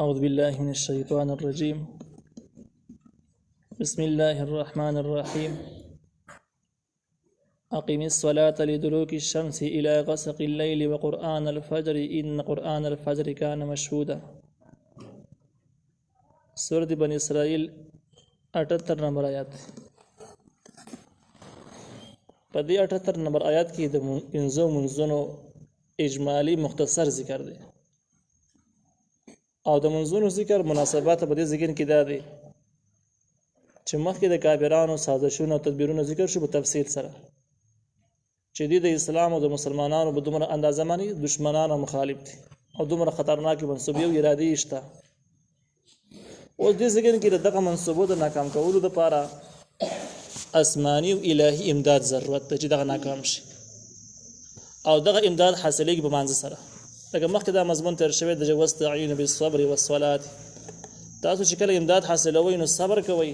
أعوذ بالله من الشيطان الرجيم. بسم الله الرحمن الرحيم. أقم الصلاة لدلوك الشمس إلى غسق الليل وقرآن الفجر إن قرآن الفجر كان مشهودا. سورة بني إسرائيل 78 نمبر آیات. په دې 78 نمبر آیات کې د پنځو منځونو اجمالی مختصر ذکر دی او د منځونو ذکر مناسبات په دې ذکر کې دا دی چې مخکې د کافرانو سازشونو او تدبیرونو ذکر شو په تفصیل سره چې د اسلام او د مسلمانانو په دومره اندازه باندې دشمنان او مخالف دي او دومره خطرناکې منصوبې او ارادې شته. اوس دې ذکر کې دغه منصوبو د ناکام کولو لپاره آسماني او الهي امداد ضرورت ده چې دغه ناکام شي او دغه امداد حاصلېږي په مانځ سره. لکه مخکې دا مضمون تیر شوی د واستعینوا بالصبر والصلاة. تاسو چې کله امداد حاصلوئ نو صبر کوئ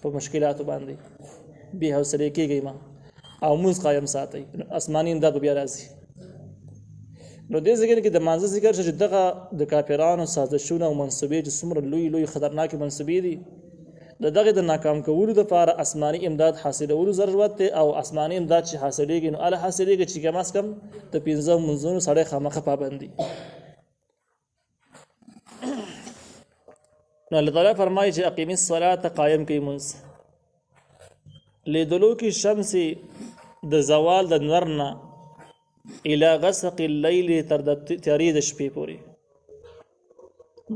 په مشکلاتو باندې، بې حوصلې کېږئ مه او مونځ قایم ساتئ، آسماني امداد به بیا راځي. نو دې ذکر کې د مانځه ذکر شو چې دغه د کافرانو سازشونه او منصوبې چې څومره لوی لوی خطرناکې منصوبې دي د دغه د ناکام کولو لپاره آسماني امداد حاصلولو ضرورت دی او آسماني امداد چې حاصلېږي نو هله حاصلېږي چې کم از کم د 15 منځونو سړی خامخا پابند دي. نو الله تعالی فرمایي چې اقیم الصلاة قایم کړئ مونځ لدلوک الشمس د زوال د نور نه الى غسق الليل تر د تیارې د شپې پورې.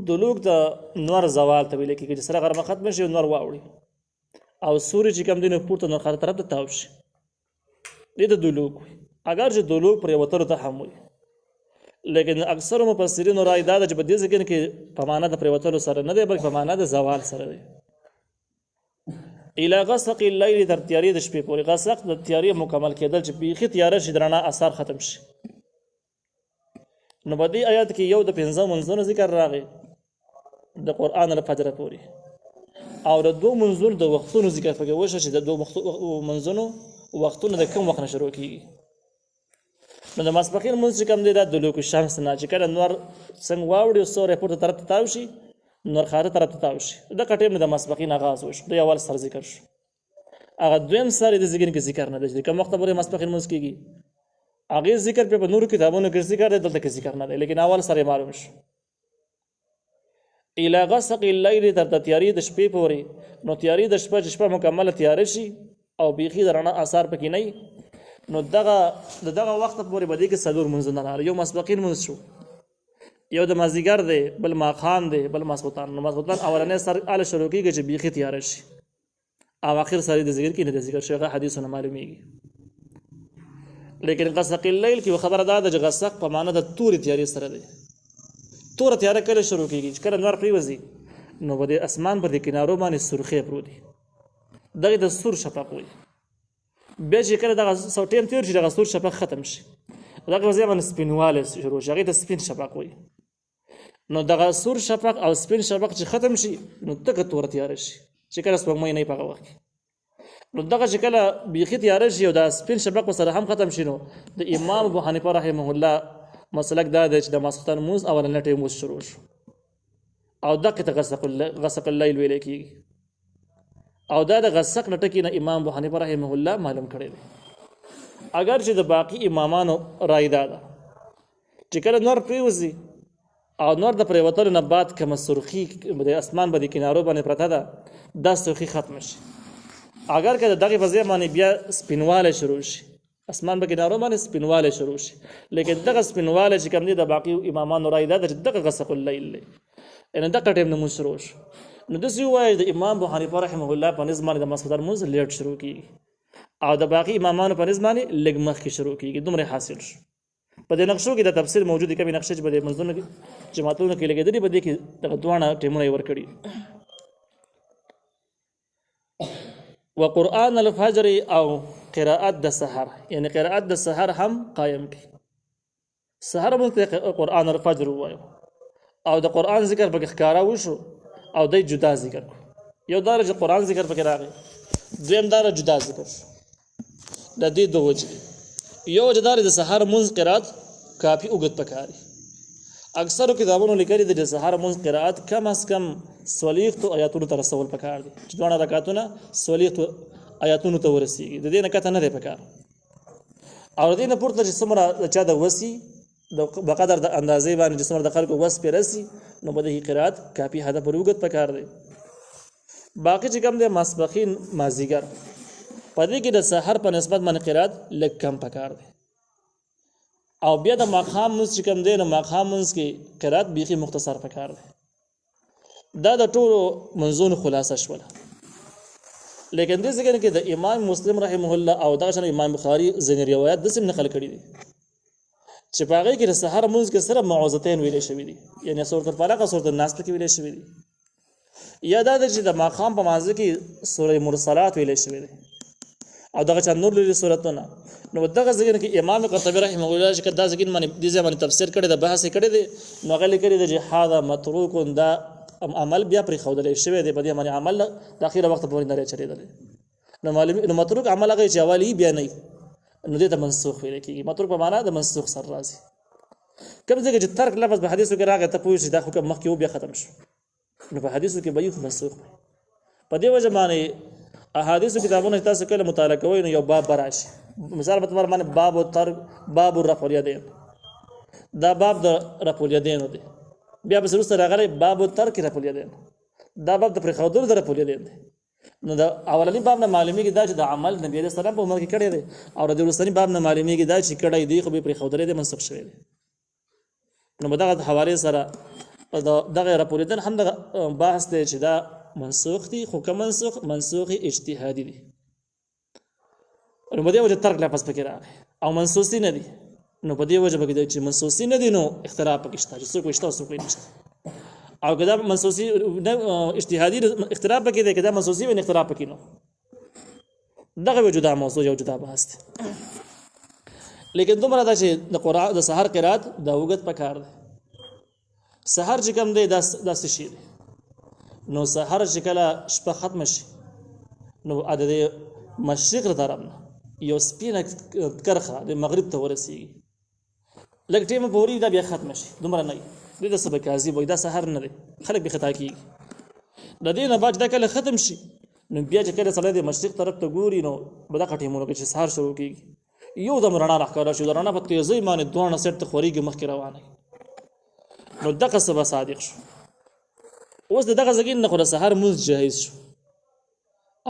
دلوک د نور زوال ته ویل کېږي چې سره غرمه ختم شي نور واوړي او سوري چې کوم دینه پورته نور خاطر طرف ته تاو شي دې ته دلوک وي. اگر چې دلوک پر وتر ته هم وي لیکن اکثر مفسرین رائے دا چې په دې ځکه کې په معنا د پر وتر سره نه دی بلکې په معنا د زوال سره دی. الى غسق الليل تر تیارې د شپې پورې. غسق د تیارې مکمل کېدل چې بیخي تیاره شي درنه اثر ختم شي. نو په دې آیات کې یو د 15 منځونو ذکر راغی د قرآن الفجر پورې او د دوه منځونو د وختونو ذکر پکې وشو چې د دوه منځونو وختونه د کوم وخت نه شروع کیږي. نو د ماسپښین منځ چې کوم دی دا د دلوک الشمس نه چې کله نور څنګه واوړي او سورې پورته طرف ته تاو شي نور خاطر طرف ته تاو شي د کټیم نه د ماسپښین آغاز وشو. د اول سر ذکر شو هغه دویم سر د ذکر کې ذکر نه دی چې کوم وخت پورې ماسپښین منځ کیږي هغه ذکر په نور کتابونو کې ذکر دی دلته کې ذکر نه دی لیکن اول سره معلوم شو. الى غسق الليل تر تیارې د شپې پورې. نو تیارې د شپه مکمل تیارې شي او بیخي درنه آثار پکې نه نو دغه وخت پورې بده کې صدور منځونه لري. یو مسبقین منځ شو، یو د مازیګر دی، بل ماخام دی، بل ماسخوتان. نو ماسخوتان اولنې سر ال شروع کیږي چې بیخي تیارې شي او اخر سره د ذکر کې نه د ذکر شوی حدیثونه معلومیږي. لیکن غسق الليل کې خبره ده چې غسق په معنا د تور تیارې سره دی. تور تیاره کله شروع کیږي چې کله نور پریوزي نو په اسمان پر د کنارو باندې سرخې پروتي دغه د سور شفق وي. بیا چې کله دغه ټیم تیر شي دغه سور شفق ختم شي دغه وځي باندې سپینواله شروع شي هغه د سپین شفق وي. نو دغه سور شفق او سپین شفق چې ختم شي نو دغه تور تیاره شي چې کله سپوږمۍ نه پغه وخت نو دغه چې کله بیخي تیاره شي او د سپین شفق سره هم ختم شي نو د امام ابو حنیفه رحمه الله مسلک دا دی چې د ماسختن موز اولنې ټیم موز شروع شو او دغه ته غسق الليل ویل کېږي او دا د غسق نټکی نه امام ابو حنیفه رحمه الله معلوم کړی دی. اگر چې د باقی امامانو رائے ده چې کله نور پریوزي او نور د پریوتلو نه بعد کوم سرخی د اسمان باندې کنارو باندې پرته ده دا سرخی ختم شي. اگر که دغه وځي باندې بیا سپینواله شروع شي اسمان به کنارو باندې سپینواله شروع شي لیکن دغه سپینواله چې کوم دي د باقی امامانو رائے ده چې دغه غسق الليل ان دغه ټیم نه شروع شو. نو دسی وایي د امام ابو حنیفه رحمه الله په نظم باندې د مسعود منځ لیټ شروع کیږي او د باقی امامانو په نظم باندې لږ مخکې شروع کیږي. دومره حاصل شو. په دې نقشو کې د تفسیر موجود دی کبي نقشه چې په منځونو کې جماعتونو کې لګیدلې په دې کې دغه دوه ټیمونه ور کړی. وقرآن الفجر او قراءت د سحر یعنی قراءت د سحر هم قائم کی. سحر موږ قرآن الفجر وایو او د قرآن ذکر پکې ښکارا وشو او د جدا ذکر کو. یو دار چې قرآن ذکر پکې راغی دویم دار جدا ذکر شو. د دې دوه وجې یو جدار د سحر منځ قرات کافی اوږد پکاري اکثرو کتابونو لیکلي دي چې سحر مونږ قرات کم از کم 40 آیاتونو ته رسول پکار دي چې دوه رکعاتونه 40 آیاتونو ته ورسیږي د دې نه کته نه دی پکار او د دې نه پورته چې څومره چا د وسی د بقدر د اندازې باندې چې څومره د خلکو وس پیرسي نو بده قرات کافي هدا پروګت پکار دی باقي چې کم دی مسبخین مازیګر پدې کې د سحر په نسبت باندې قرات لږ کم پکار دی او بیا د ماقام مونږ چې کم دی نو ماقام مونږ کې قرات بیخي مختصر پکار دی دا د ټولو منځونو خلاصه شوله لیکن دې ځکه کې د امام مسلم رحمه الله او دا شنو امام بخاری ځینې روایت د سم نقل کړي دي چې په هغه کې د سحر مونږ کې سره معوذتين ویلې شوې دي یعنی سورۃ الفلق او سورۃ الناس کې ویلې شوې دي یا دا چې د ماقام په مانځ کې سورۃ مرسلات ویلې شوې دي او دغه چا نور لري سورتونه نو دغه ځکه کې امام قرطبي رحمه الله چې دا ځکه باندې دې ځمانه تفسیر کړي د بحث کړي دي نو غلي کړي د جهاد متروک دا عمل بیا پر خودلې شوی دی په دې باندې عمل د اخیره وخت پورې نه چریدل نو معلوم نو متروک عمل هغه چې اولی بیا نه نو دې ته منسوخ ویل کېږي متروک په معنا د منسوخ سره راځي کوم ځکه چې ترک لفظ په حدیثو کې راغی ته پوه شي دا حکم مخکې و بیا ختم شو نو په حدیثو کې به یو منسوخ په دې وجه باندې احادیث کتابونه تاسو کله مطالعه کوئ نو یو باب براشي مثال په تور باندې باب الترک باب الرفع الیدین دا باب د رفع الیدین دی بیا به سره راغلی باب الترک رفع الیدین دا باب د پر خودر د رفع الیدین دی نو دا اولنی باب نه معلومیږي دا چې د عمل نبی رسول الله په عمر کې کړی دی او د ورستنی باب نه معلومیږي دا چې کړی دی خو به پر خودر دی منسوخ شوی دی نو دغه حواله سره دغه رفع الیدین هم د بحث دی چې دا منسوخ دي خو کوم منسوخ اجتهادي دي نو په دې وجه ترک لفظ پکې راغی او منسوسی نه دي نو په دې وجه پکې چې منسوسی نه دي نو اختلاف پکې شته چې څوک وشته څوک نشته او کدا منسوسی اجتهادي اختلاف پکې دی کدا منسوسی و اختلاف پکې نو دغه جدا موضوع یو جدا بحث دی لیکن دومره دا چې د قرآن د سحر قرات د وګت پکار دی سحر چې کوم دی دا شي دی نو سحر چې کله شپه ختم شي نو عدد مشرق طرف نه یو سپینه کرخه د مغرب ته ورسیږي لکه ټیمه پوری دا بیا ختم شي دومره نه دی د سبا کاذب وي دا سحر نه دی خلک به خطا کیږي د دې نه بعد دا کله ختم شي نو بیا چې کله سره د مشرق طرف ته ګوري نو به دا ټیمونه کې سحر شروع کیږي یو د رڼا راخاره شو د رڼا په تیزی باندې دوه سټ خوريږي مخ کې روانه نو دغه سبا صادق شو اوس دغه ځګین نه خو سحر مونږ جهیز شو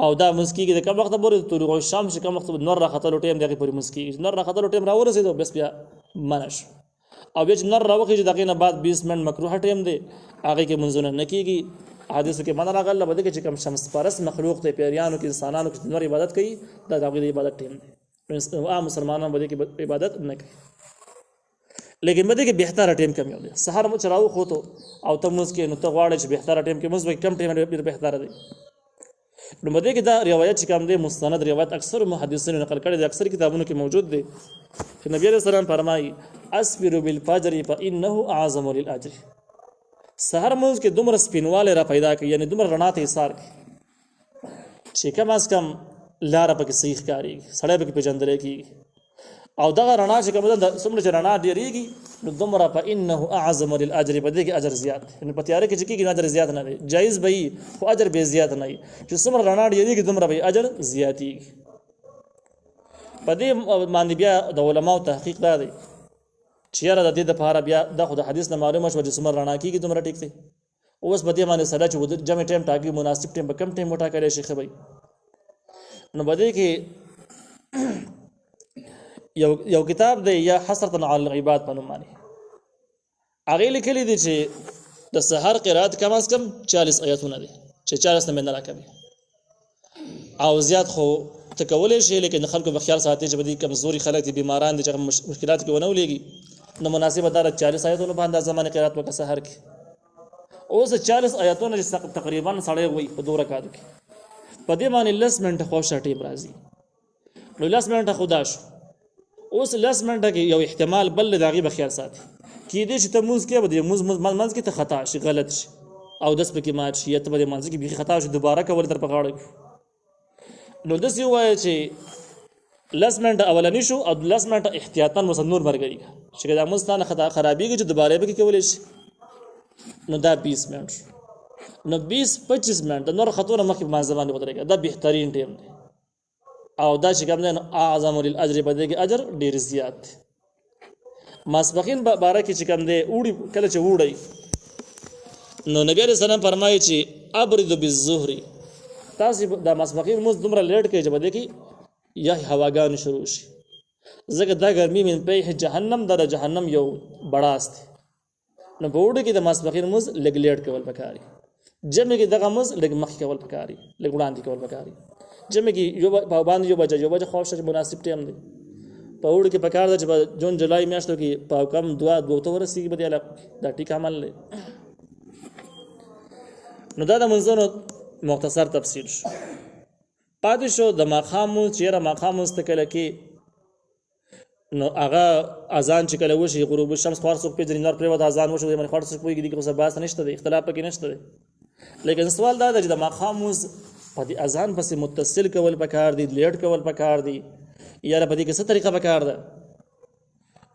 او دا مسکیږي د کوم وخت پورې طلوع الشمس کوم وخت نور راختلو ټیم دغه پورې مسکیږي نور راختلو ټیم راورسېدو بس بیا منش او بیا نور راوخی دغه نه بعد 20 منټ مکروه ټیم دی هغه کې منځونه نکېږي حدیثو کې من راغله بده کې چې کوم شمس پرس مخلوق ته پیریانو کې انسانانو کې نور عبادت کوي دا دغه عبادت ټیم دی عام مسلمانانو بده کې عبادت نه کوي لیکن بده کې بهتره ټیم کم یو دی سحر مو چراو خو ته او ته موږ کې نو ته غواړې چې بهتره ټیم کې موږ کم ټیم بهتره دی نو مده کې دا روایت چې کوم دی مستند روایت اکثر محدثینو نقل کړي دي اکثر کتابونو کې موجود دي چې نبی عليه السلام فرمایي اسبر بالفجر فانه اعظم للاجر سحر موږ کې دومره سپینواله را پیدا کوي یعنی دومره رڼا ته ایثار کوي چې کم از کم لار پکې صحیح کاری سړی پکې پیژندل کیږي او دغه رڼا چې کوم د څومره رڼا ډیریږي نو دومره فانه اعظم للاجر په دې کې اجر زیات ان په تیارې کې چې کېږي اجر زیات نه دی جایز به خو اجر به زیات نه وي چې څومره رڼا ډیریږي دومره به اجر زیاتېږي په دې باندې بیا د علماو تحقیق دا دی چې یاره د دې لپاره بیا د خو د حدیث نه معلومه شو چې څومره رڼا کېږي دومره ټیک دی اوس په دې باندې سره چې جمع ټیم ټاکي مناسب ټیم به کم ټیم وټاکلی شي ښه به نو په دې کې یو کتاب دی یا حسرة علی العباد په نوم باندې هغه لیکلي دي چې د سحر قرات کم از کم 40 آیاتونه دي چې 40 نه راکوي او زیات خو تکولې شي لیکن خلکو په خیال ساتي چې بدی کمزوري خلک دي بیماران دي چې مشکلات کې ونه ولېږي نو مناسبه دار 40 آیاتونه باندې زمانه قرات وکړه سحر کې اوس 40 آیاتونه تقریبا سړی وي په 2 رکعاتو کې په دې باندې 10 منټه خوښه ټیم راځي نو 10 منټه خدا شو اوس 10 منټه کې یو احتمال بل دغه به خیال ساتي کې دې چې ته موز کې به موز منځ کې ته خطا شي غلط شي او داس پکې مات شي ته به منځ کې به خطا شي دوباره کول تر پغاړه نو داس یو وایي چې لس منټه اولنی شو او لس منټه احتیاطاً مسنور مرګري چې دا مستانه خطا خرابېږي چې دوباره به کې کولای شي نو دا 20 منټ نو 20-25 منټ نور خطونه مخکې ما زمانه ودرېږي دا بهترین ټیم دی او دا چې کوم نه اعظم للاجر بده کې اجر ډیر زیات دی ماسپخین باره کې چې کوم دی وړي کله چې وړي نو نبی عليه السلام فرمایي چې ابرد بالظهر تاسو دا ماسپخین موږ دومره لیټ کې چې بده کې یا هواګان شروع شي زګه دا ګرمي من په جهنم د جهنم یو بڑاست نو په وړي کې د ماسپخین موږ لګ لیټ کول پکاري جمع کې دغه موږ لګ مخ کول پکاري لګ وړاندې کول پکاري جمع کې یو په باندې یو بجه خو شته مناسب ټیم دی په وړي کې پکار ده چې جون جولای میاشتو کې په کم دوه تو ورسیږي به دا ټیک عمل لې نو دا د منځونو مختصر تفصیل شو پاتې شو د ماقامو چیرې ماقامو استکل کې نو هغه اذان چې کله وشي غروب الشمس خور څوک په ځینار پر ودا اذان وشو من خور څوک پوي کې کوم بحث نشته دی اختلاف پکې نشته دی لیکن سوال دا دی چې د ماقامو په دې اذان پسې متصل کول پکار دي لیټ کول پکار دي یا په دې کې څه طریقه پکار ده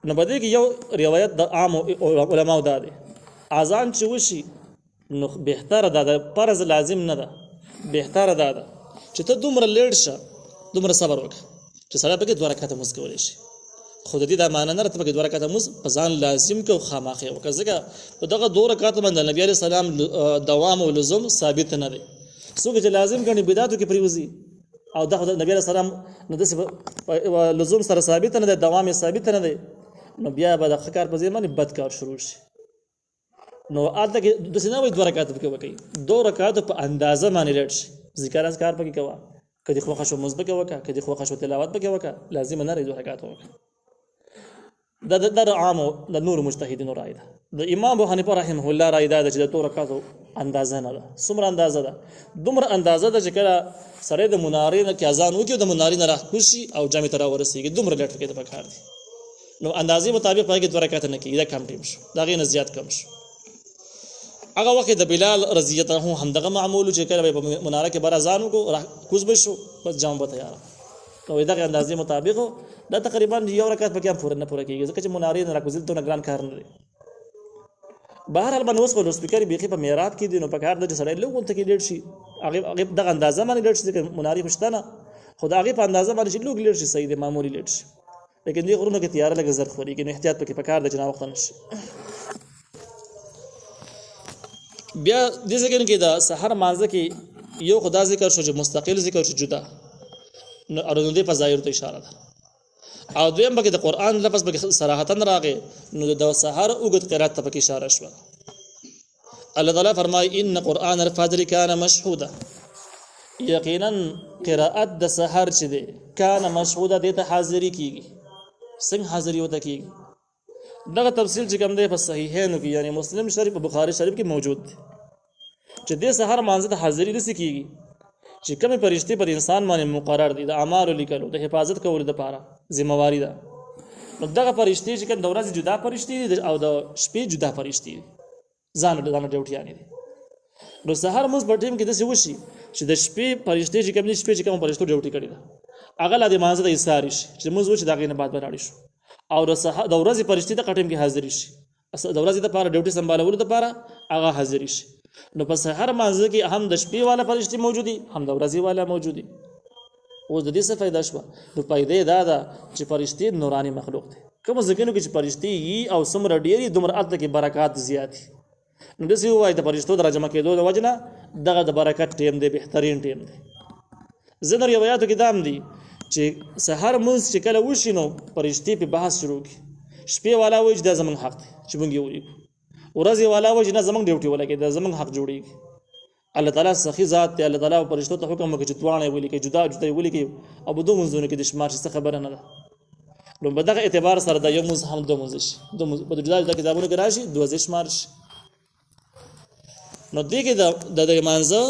نو په دې کې یو روایت د عام علماو دا دی اذان چې وشي نو بهتره ده فرض لازم نه ده بهتره ده چې ته دومره لیټ شه دومره صبر وکړه چې سره پکې دوه رکعاته مونږ کولی شي خو د دې دا معنی نه راته پکې دوه رکعاته مونږ په ځان لازم کو خامخې وکړه ځکه دغه دوه رکعاته باندې نبی عليه السلام دوام او لزوم ثابت نه دی څوک چې لازم کړي بدعتو کې پریوزي او دغه نبی عليه السلام نو د لزوم سره ثابت نه دی دوام ثابت نه دی نو بیا به د خکار په ځای باندې بدکار شروع شي نو آلته کې د سینه وي دوه رکعاته پکې وکړي دوه رکعاته په اندازه باندې لټ شي ذکر اذکار پکې کوه کدي خو خشو مزبه کې وکړه کدي خو خشو تلاوت پکې وکړه لازم نه لري دوه رکعاته وکړه د عام د نور مجتهدین رائے ده د امام ابو حنیفه رحمه الله رائے ده چې د دوه رکعاتو اندازه نه ده څومره اندازه ده دومره اندازه ده چې کله سره د منارین کې اذان وکړي د منارین راخوشي او جامع تر ورسیږي دومره لټ کې د پکار دي نو اندازې مطابق پای کې دوه رکعات نه کیږي دا کم ټیم شو دا غي نه زیات کم شو هغه وخت د بلال رضی الله عنه هم دغه معمول چې کله په مناره کې بر اذان وکړو کوز بشو بس جام به تیار نو دغه اندازې مطابق دا تقریبا یو رکعت پکې هم پوره کیږي ځکه چې مناره نه راکوزل ته ګران کار نه دی بهر حال باندې وسخه سپیکر بیخي په میرات کې دي نو پکار د سره لوګون ته کې ډېر شي هغه دغه اندازه باندې ډېر شي چې مناره پښتنه خدای په اندازه باندې چې لوګ ډېر شي صحیح دی معمولی ډېر شي لیکن دې غرونو کې تیار لګ زر خوري کې احتیاط پکې پکار د جنا وخت نشي بیا د ذکر کې دا سحر مانزه کې یو خدا ذکر شو چې مستقل ذکر شو جدا نو اړوند په ظاهر ته اشاره ده او دویم بګه د قران لفظ به صراحتا راغی نو د سحر اوګت قرات ته پکې اشاره شو الله تعالی فرمای ان قران الفجر کان مشهودا یقینا قرات د سحر چې ده کان مشهودا د ته حاضری کیږي څنګه حاضری وته کیږي دغه تفصیل چې کوم دی په صحیحینو کې یعنی مسلم شریف او بخاری شریف کې موجود دی چې د سحر مانزه ته حاضری رسې کیږي چې کومه پرشتي پر انسان باندې مقرر دي د اعمال لیکلو د حفاظت کولو لپاره ذمہواری ده نو دغه پرشتي چې کوم د ورځې جدا پرشتي دي او د شپې جدا پرشتي دي ځان ډیوټیانې دي نو سحر موږ په ټیم کې د څه وشي چې د شپې پرشتي چې کوم شپې چې کوم پرشتو ډیوټي کړي ده هغه لا د مانزه د ایثار شي چې موږ وچ دغه نه بعد براړي شو او د ورځې پرشتي د قټیم کې حاضر شي د ورځې د لپاره ډیوټي سمبالولو لپاره هغه حاضر شي نو په سحر مانزه کې هم د شپې والا پرشتي موجودي هم د ورځې والا موجودي اوس د دې څه فائدہ شو نو فائدې دا ده چې پرشتي نوراني مخلوق دي کوم ځکه چې پرشتي او سمره ډيري دومره اته کې برکات زیاتی نو د څه وای د پرشتو درجه مکه دوه وجنه دغه د برکت ټیم دی بهترین ټیم دی زنه روایتو کې دام دي چې سحر مونږ چې کله وشي نو پرشتي په بحث شروع کی شپې والا وای چې د زمون حق دی چې مونږ یو لیکو ورځې والا وای چې نه زمون ډیوټي ولا کې د زمون حق جوړیږي الله تعالی سخی ذات دی الله تعالی پرشتو ته حکم وکړي چې توانه ویلي کې جدا ویلي کې ابو دو منځونه کې د شمار څه خبره نه ده نو په دغه اعتبار سره د یو مز هم دو مز شي په جدا کتابونو کې راشي دوه شمار شي نو دې کې د مانزه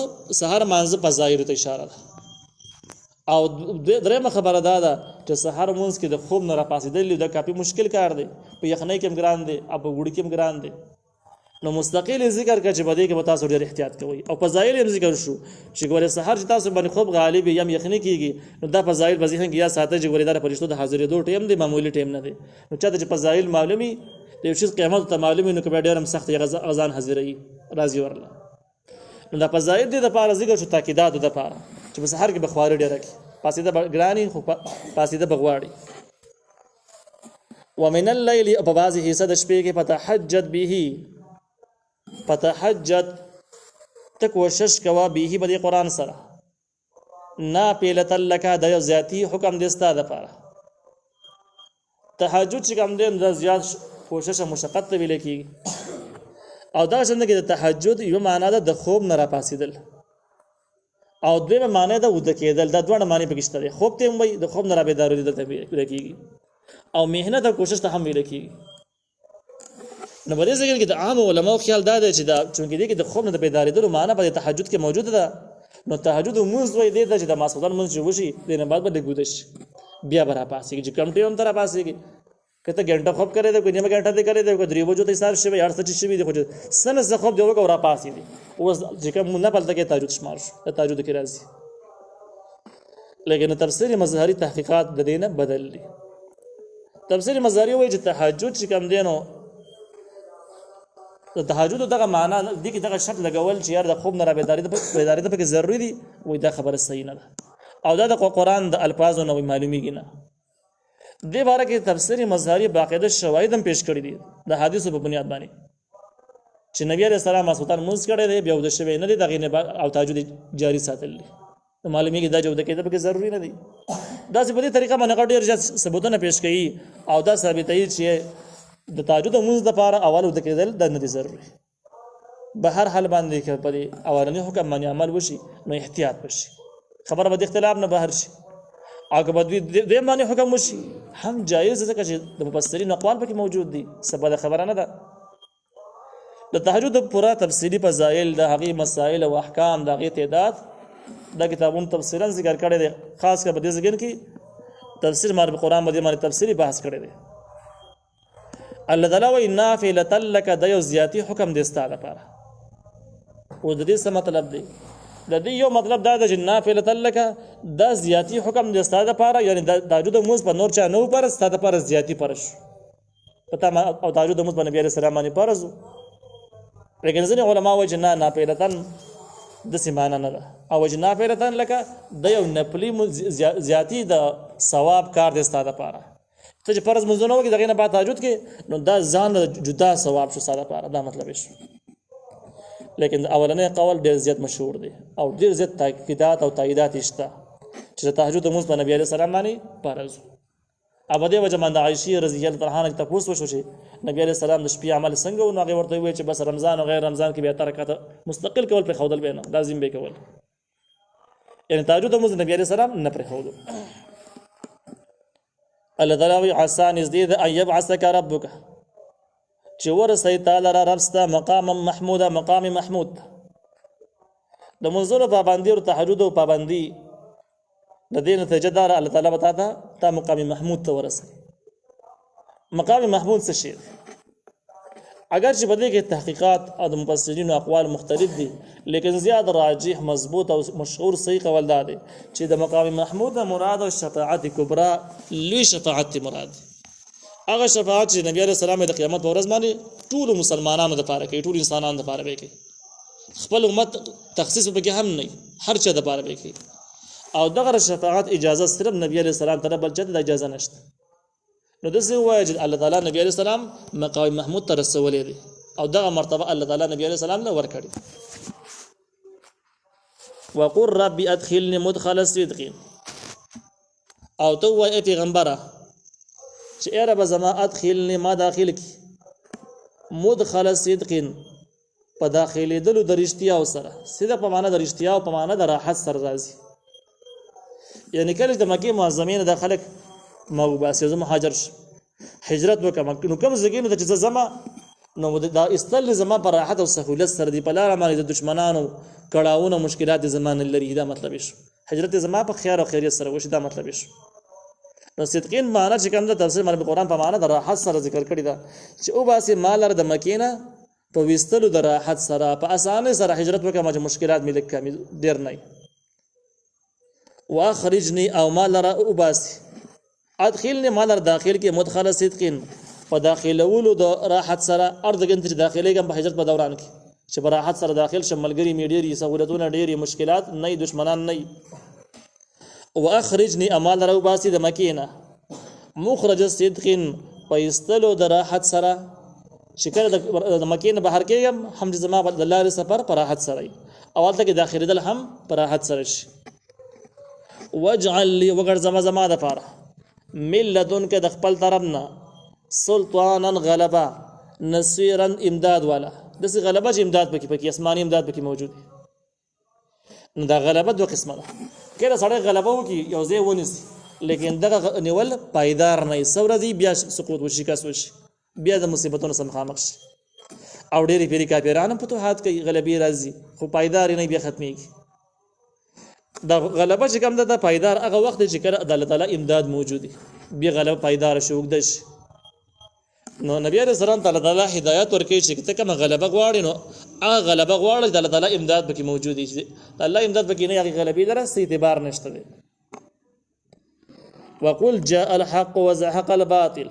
سحر مانزه په ظاهر ته اشاره ده او درېمه خبره ده چې سحر مونږ کې د خوب نه را پاسېدل د کافي مشکل کار دی په یخنۍ کې هم ګران دی او په وړي کې هم ګران دی نو مستقل ذکر کړه چې بده کې به تاسو ډېر احتیاط کوئ او فضایل هم ذکر شو چې ګوره سحر چې تاسو باندې خوب غالب یم یخني کیږي نو دا فضایل به ذهن کې یا ساته چې ګوره دا فرشتو د حاضرېدو ټیم دی معمولی ټیم نه دی نو چاته چې فضایل معلومي د یو شي قیامت ته معلومي نو کبه ډېر هم سخت غزان حاضرې راځي ورله نو دا فضایل دي د پاره ذکر شو تاکیدات د پاره چې په سحر کې بخواري ډېر کی پاسې د ګرانی خو پاسې د بغواړي ومن الليل په بعض حصہ د شپې کې فتحجد به فتحجد تک کوشش کوا به په قرآن سره نافلة لك د زیاتی حکم دستا د پاره تهجد چې کوم د زیات کوشش مشقت ته ویل کیږي او دا څنګه کې د تهجد یو معنا ده د خوب نه را پاسېدل او دویمه معنی ده ود کېدل دا دوه معنی پکې شته خوب ته وي د خوب نه را بیدارول دلته ویل کیږي او مهنت او کوشش ته هم ویل کیږي نو په دې ځای کې د عام علماء خیال دا دی چې دا چونکې دې کې د خوب نه د بیدارېدلو معنی په تهجد کې موجوده ده نو تهجد موږ وایي دی چې د ماسودان موږ وشي د نه بعد به ګودش بیا برا پاسې چې کم ټیم تر پاسې کې کته غنټه خوب کرے دے کوئی نیمه غنټه دے کرے دے کوئی دریو جو ته سار شوی هر څه شوی دی خو سن ز خوب دی وګورا پاسې دی اوس چې کوم نه پلته کې تهجد شمار شو تهجد کې راځي لیکن تفسیر مظهری تحقیقات د دینه بدل دي تفسیر مظهری وایي چې تهجد چې کوم دینو د تهجد دغه معنا دي کې دغه شرط لګول چې یار د خوب نه را بیداری د پکې ضروری دي وای دا خبره صحیح نه ده او دا د قرآن د الفاظو نو معلومیږي نه دې باره کې تفسیر مظهری باقاعده شواهد هم پیش کړی دي د حدیثو په بنیاد باندې چې نبی عليه السلام مسعود موږ کړی دی بیا د شوی نه دی دغه نه او تهجد جاری ساتل دي معلومیږي دا جو د کې د پکې ضروری نه دي دا په دې طریقه باندې ډېر ثبوتونه پیش کړي او دا ثابتوي چې د تهجد موږ د لپاره اول د کېدل د نه ضروري به هر حال باندې کې په اولنی حکم باندې عمل وشي نو احتیاط وشي خبره به اختلاف نه بهر شي اګه به دې باندې حکم وشي هم جایز ځکه چې د مفسرین اقوال پکې موجود دي سبب خبره نه ده د تهجد پورا تفصیلی فضایل د هغه مسائل او احکام د هغه تعداد د کتابونو تفصیلا ذکر کړي دي خاص کر په دې ځګن کې تفسیر مار قرآن باندې تفصیلی بحث کړي دي الله تعالی وی نافلة لك د یو زیاتی حکم د استاده لپاره او د دې څه مطلب دی د دې یو مطلب دا د نافلة لك د زیاتی حکم د استاده لپاره یعنی د تهجد موږ په نور چا نو پر استاده لپاره زیاتی پرش پتا او تهجد موږ په نبی عليه السلام باندې فرض لیکن ځینې علما وایي چې نافلة د سیمانه نه ده او چې نافلة لك د یو نفلی زیاتی د ثواب کار د استاده لپاره ته چې فرض منځونه وکړي دغه نه بعد تهجد کې نو دا ځان جدا ثواب شو ساده لپاره دا مطلب شو لیکن اولنې قول ډېر زیات مشهور دی او ډېر زیات تاکیدات او تاییدات شته چې تهجد موږ په نبی عليه السلام باندې فرض ابدي وجه باندې عائشه رضی الله عنها ته پوښتنه وشو چې نبی عليه السلام د شپې عمل څنګه و نو هغه ورته وی چې بس رمضان او غیر رمضان کې به ترکات مستقل کول پر خودل بینه لازم به کول یعنی تهجد موږ نبی عليه السلام نه پر خودل الله تعالی عسى نزدید ان يبعثك ربك چې ورسې تعالی را ربستا مقام محمود مقام محمود د منځونو پابندي او تهجد او پابندي د دین تجدار الله تعالی وتا تا مقام محمود ته ورسې مقام محمود څه شي اگر چې بده کې تحقیقات او د مفسرین اقوال مختلف دي لیکن زیات راجح مضبوط او مشهور صحیح قول ده چې د مقام محمود مراد او شفاعت کبرا لوی شفاعت مراد هغه شفاعت چې نبی عليه السلام د قیامت ورځ باندې ټول مسلمانانو لپاره کوي ټول انسانانو لپاره کوي خپل امت تخصیص به هم نه هر چا لپاره کوي او دغه شفاعت اجازه صرف نبی عليه السلام ته بل چا د اجازه نشته نو دغه وایي چې الله تعالی نبی عليه السلام مقام محمود ته رسولې دي او دغه مرتبه الله تعالی نبی عليه السلام له ورکړي وقر رب ادخلني مدخل الصدق او تو وایي پیغمبره چې اے رب زما ادخلني ما داخل کی مدخل الصدق په داخلي دلو د رښتیا او سره سیده په معنا د رښتیا او په معنا د راحت سره راځي یعنی کله د مکه معظمین د خلک موباسي زما مهاجر هجرت وکم نو کوم زګینو د چې زما نو دا استل زما پر راحت او سهولت سره دی په لار باندې د دشمنانو کړهونه مشکلات زمان لري دا مطلب شو هجرت زما په خیر او خیریت سره وشي دا مطلب شو نو صدقین معنا چې کوم د تفسیر معنی قرآن په معنا د راحت سره ذکر کړی دا چې او باسي مال د مکینه په وستلو د راحت سره په اسانه سره هجرت وکړم چې مشکلات مې لږ کم ډیر نه واخرجني او مال را وباسي ادخلني مال را داخل کې مدخل صدقین په داخلولو د راحت سره ارزګن چې داخليږم په هجرت په دوران کې چې په راحت سره داخل شم ملګری مې ډېری سہولتونه ډېری مشکلات نه دشمنان نه واخرجني امال را وباسي د مکینه مخرج صدقین په استلو د راحت سره شکر د مکینه بهر کېږم هم زما د لارې سفر په راحت سره او هلته کې داخلېدل هم په راحت سره شي واجعل لي وګر زما د پاره ملتون کې د خپل طرف نه سلطانا غلبا نصيرا امداد والا دغه غلبه چې امداد پکې اسماني امداد پکې موجود نو دا غلبه دوه قسمه ده کله سړی غلبه وکي یو ځای ونیسي لیکن دغه نیول پایدار نه سور دی بیا سقوط وشي کس وشي بیا د مصیبتونو سره مخامخ شي او ډېری پیری کافرانو فتوحات کوي غلبي راځي خو پایدار نه بیا ختميږي دا غلبه چې کوم ده پایدار هغه وخت چې کړه الله تعالی امداد موجودي بیا غلبه پایدار شي وګدش نو نبی عليه السلام تعالی هدایت ورکړي چې ته کوم غلبه غواړې نو هغه غلبه غواړي د الله تعالی امداد پکې موجودي چې الله امداد پکې نه هغه غلبي لره سي اعتبار نشته دی وقل جاء الحق وزهق الباطل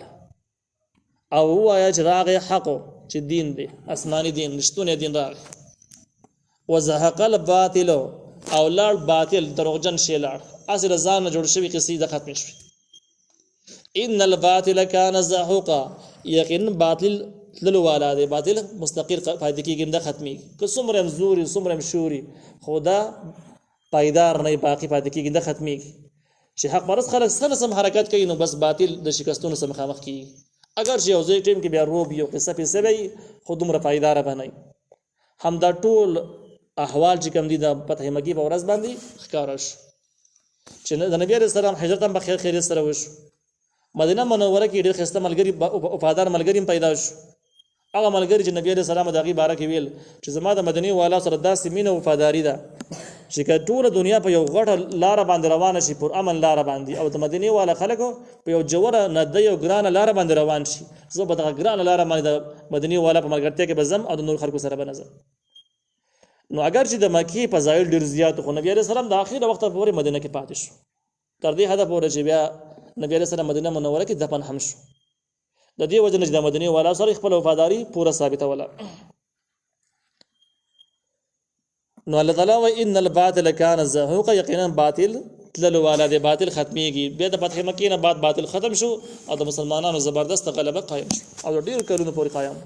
او هو يجراغ حق چې دین دی آسماني دین رښتونی دین راغی وزهق الباطل او لار باطل دروغجن شي لار اصل ځان جوړ شوی قصیده ختم شي ان الباطل كان زهوقا یقین باطل تللو والا دی باطل مستقل فائدې کېږي نه ختمي که څومره زوري څومره شوري خدا پایدار نه باقی فائدې کېږي نه ختمي چې حق پرست خلک سم حرکت کوي نو بس باطل د شکستونو سره مخامخ کیږي اگر چې یو ځای ټیم کې بیا روب یو قصه په سبي خودم را پایدار بنای هم دا ټول احوال چې کوم دي د فتح مکی په ورځ باندې ښکارش چې د نبی عليه السلام هجرت هم په خیر سره وشو مدینه منوره کې ډېر خسته ملګری وفادار ملګری پیدا شو هغه ملګری چې نبی عليه السلام دغه باره کې ویل چې زما د مدینه والا سره داسې مینه وفاداری ده چې ټول دنیا په یو غټه لار باندې روانه شي پر امن لار باندې او د مدینه والا خلکو په یو جوړه ندی او ګران لار باندې روان شي زه په دغه ګران لار باندې د مدینه والا په ملګرتیا کې بزم او د نور خلکو سره بنظم نو اگر چې د مکی فضایل ډیر زیات خو نبی عليه السلام د اخیره وخت پورې مدینه کې پاتې شو تر دې حد پورې چې بیا نبی عليه السلام مدینه منوره کې دفن هم شو د دې وجه نه د مدینه والا سره خپل وفاداری پوره ثابته ولا نو الله تعالی و ان الباطل كان زهوقا یقینا باطل تللو والا دی باطل ختميږي بیا د فتح مکه نه بعد باطل ختم شو او د مسلمانانو زبردست غلبه قائم شو او ډیر کلونو پورې قائم